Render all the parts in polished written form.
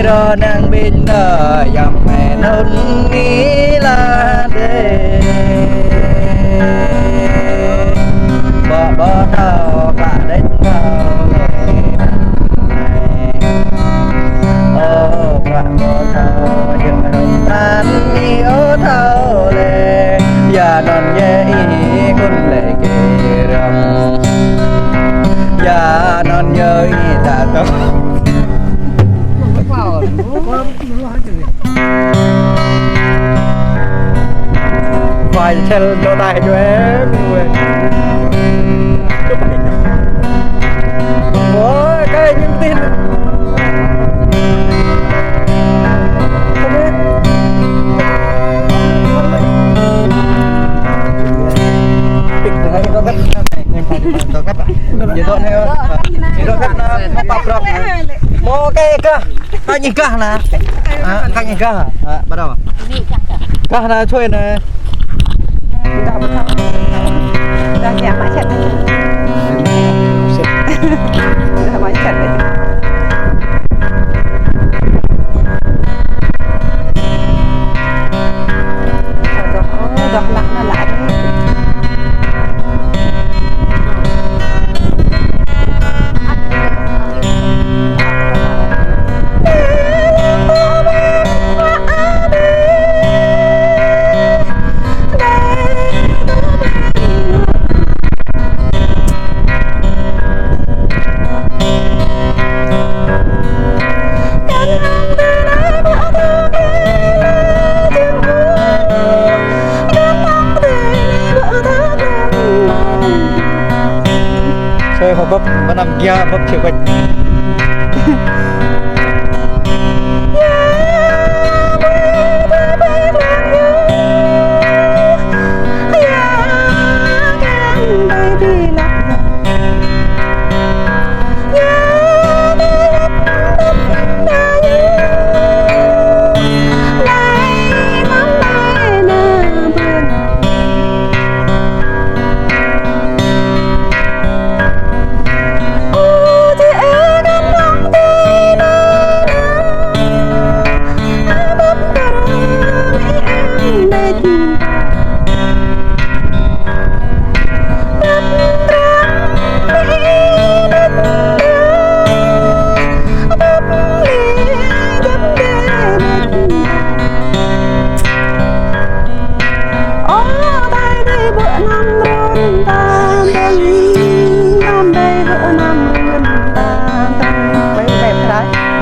rồi nàng bên đời dòng mẹ nôn nghĩ là thế bỏ thao cả đến vào ô bạn bỏ thao dừng đồng tan yêu thao lệ và non dễ con lệ kề rồng và non nhớ ta đâu phải chơi đồ đại cho em ôi cái những tin vậy thôi nè, vậy thôi cách nó bọc rồi, mua cái cơ, cái gì cơ nè, cái gì cơ, bắt đầu, cơ nè chơi nè, đang nhà máy chặt, máy chặt đấy. Đọc nặng nó lại. Chơi họ bóp và nằm kia bóp chịu quanh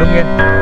đúng không?